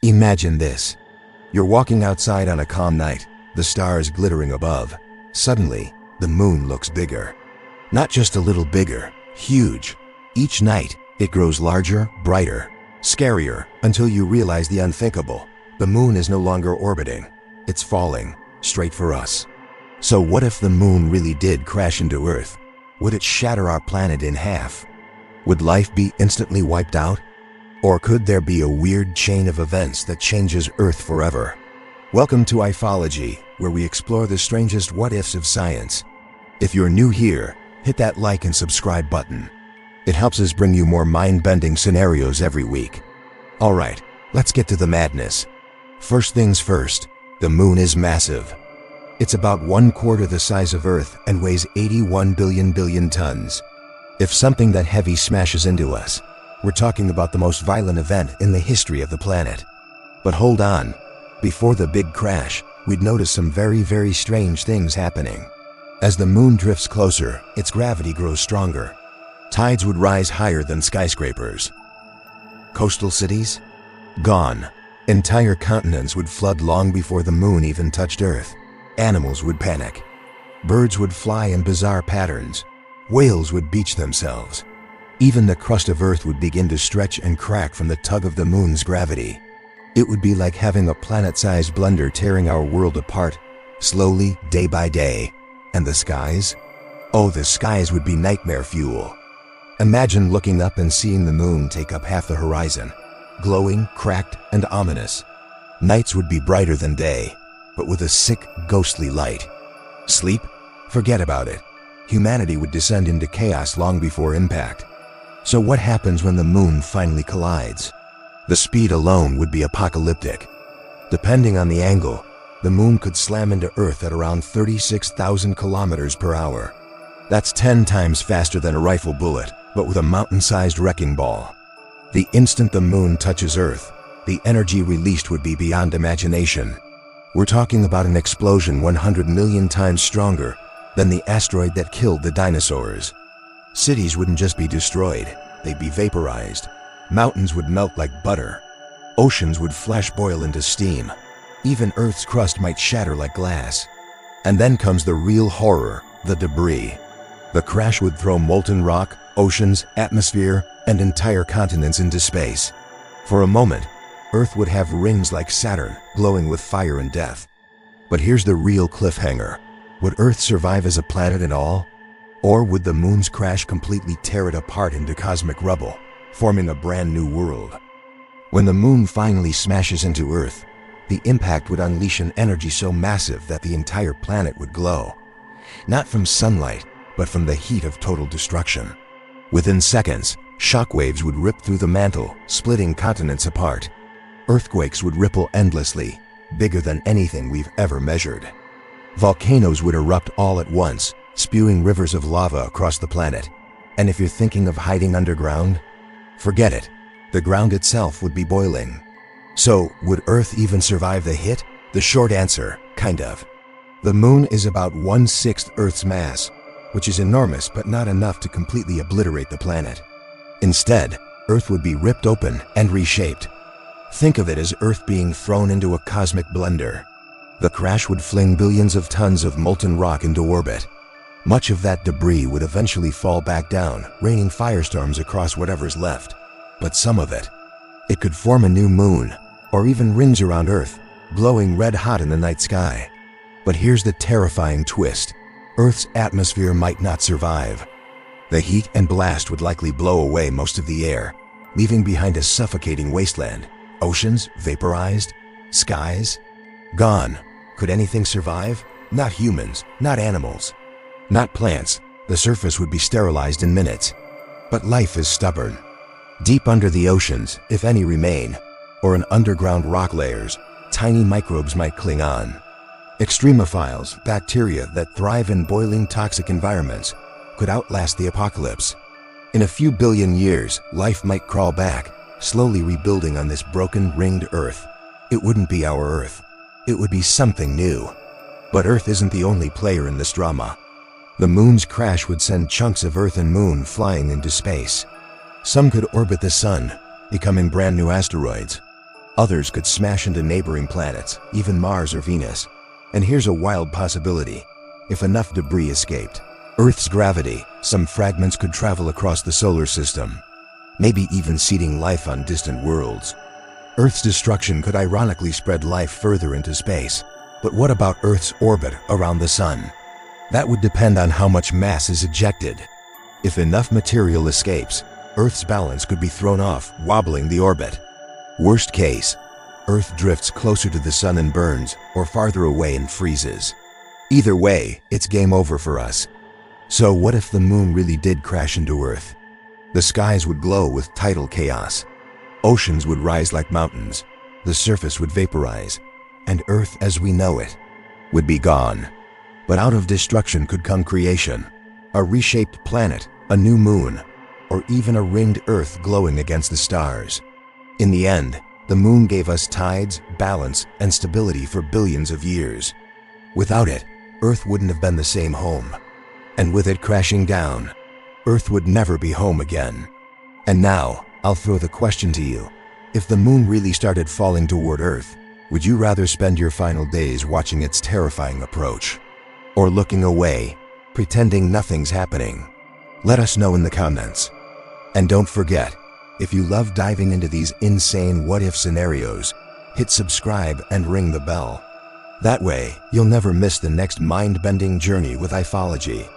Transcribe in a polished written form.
Imagine this. You're walking outside on a calm night, the stars glittering above. Suddenly, the moon looks bigger. Not just a little bigger, huge. Each night, it grows larger, brighter, scarier, until you realize the unthinkable. The moon is no longer orbiting. It's falling, straight for us. So what if the moon really did crash into Earth? Would it shatter our planet in half? Would life be instantly wiped out? Or could there be a weird chain of events that changes Earth forever? Welcome to Ufology, where we explore the strangest what-ifs of science. If you're new here, hit that like and subscribe button. It helps us bring you more mind-bending scenarios every week. Alright, let's get to the madness. First things first, the moon is massive. It's about 1/4 the size of Earth and weighs 81 billion tons. If something that heavy smashes into us, we're talking about the most violent event in the history of the planet. But hold on, before the big crash, we'd notice some very strange things happening. As the moon drifts closer, its gravity grows stronger. Tides would rise higher than skyscrapers. Coastal cities? Gone. Entire continents would flood long before the moon even touched Earth. Animals would panic. Birds would fly in bizarre patterns. Whales would beach themselves. Even the crust of Earth would begin to stretch and crack from the tug of the moon's gravity. It would be like having a planet-sized blender tearing our world apart, slowly, day by day. And the skies? Oh, the skies would be nightmare fuel. Imagine looking up and seeing the moon take up half the horizon, glowing, cracked, and ominous. Nights would be brighter than day, but with a sick, ghostly light. Sleep? Forget about it. Humanity would descend into chaos long before impact. So what happens when the moon finally collides? The speed alone would be apocalyptic. Depending on the angle, the moon could slam into Earth at around 36,000 kilometers per hour. That's 10 times faster than a rifle bullet, but with a mountain-sized wrecking ball. The instant the moon touches Earth, the energy released would be beyond imagination. We're talking about an explosion 100 million times stronger than the asteroid that killed the dinosaurs. Cities wouldn't just be destroyed, they'd be vaporized. Mountains would melt like butter. Oceans would flash boil into steam. Even Earth's crust might shatter like glass. And then comes the real horror, the debris. The crash would throw molten rock, oceans, atmosphere, and entire continents into space. For a moment, Earth would have rings like Saturn, glowing with fire and death. But here's the real cliffhanger. Would Earth survive as a planet at all? Or would the moon's crash completely tear it apart into cosmic rubble, forming a brand new world? When the moon finally smashes into Earth, the impact would unleash an energy so massive that the entire planet would glow. Not from sunlight, but from the heat of total destruction. Within seconds, shockwaves would rip through the mantle, splitting continents apart. Earthquakes would ripple endlessly, bigger than anything we've ever measured. Volcanoes would erupt all at once, spewing rivers of lava across the planet. And if you're thinking of hiding underground, forget it. The ground itself would be boiling. So, would Earth even survive the hit? The short answer, kind of. The moon is about 1/6 Earth's mass, which is enormous but not enough to completely obliterate the planet. Instead, Earth would be ripped open and reshaped. Think of it as Earth being thrown into a cosmic blender. The crash would fling billions of tons of molten rock into orbit. Much of that debris would eventually fall back down, raining firestorms across whatever's left. But some of it could form a new moon, or even rings around Earth, glowing red hot in the night sky. But here's the terrifying twist. Earth's atmosphere might not survive. The heat and blast would likely blow away most of the air, leaving behind a suffocating wasteland. Oceans vaporized, skies gone. Could anything survive? Not humans, not animals, not plants. The surface would be sterilized in minutes. But life is stubborn. Deep under the oceans, if any remain, or in underground rock layers, tiny microbes might cling on. Extremophiles, bacteria that thrive in boiling toxic environments, could outlast the apocalypse. In a few billion years, life might crawl back, slowly rebuilding on this broken, ringed Earth. It wouldn't be our Earth. It would be something new. But Earth isn't the only player in this drama. The moon's crash would send chunks of Earth and moon flying into space. Some could orbit the sun, becoming brand new asteroids. Others could smash into neighboring planets, even Mars or Venus. And here's a wild possibility. If enough debris escaped Earth's gravity, some fragments could travel across the solar system, maybe even seeding life on distant worlds. Earth's destruction could ironically spread life further into space. But what about Earth's orbit around the Sun? That would depend on how much mass is ejected. If enough material escapes, Earth's balance could be thrown off, wobbling the orbit. Worst case, Earth drifts closer to the Sun and burns, or farther away and freezes. Either way, it's game over for us. So what if the Moon really did crash into Earth? The skies would glow with tidal chaos. Oceans would rise like mountains. The surface would vaporize. And Earth as we know it would be gone. But out of destruction could come creation. A reshaped planet, a new moon, or even a ringed Earth glowing against the stars. In the end, the Moon gave us tides, balance, and stability for billions of years. Without it, Earth wouldn't have been the same home. And with it crashing down, Earth would never be home again. And now, I'll throw the question to you. If the Moon really started falling toward Earth, would you rather spend your final days watching its terrifying approach? Or looking away, pretending nothing's happening? Let us know in the comments. And don't forget, if you love diving into these insane what-if scenarios, hit subscribe and ring the bell. That way, you'll never miss the next mind-bending journey with ufology.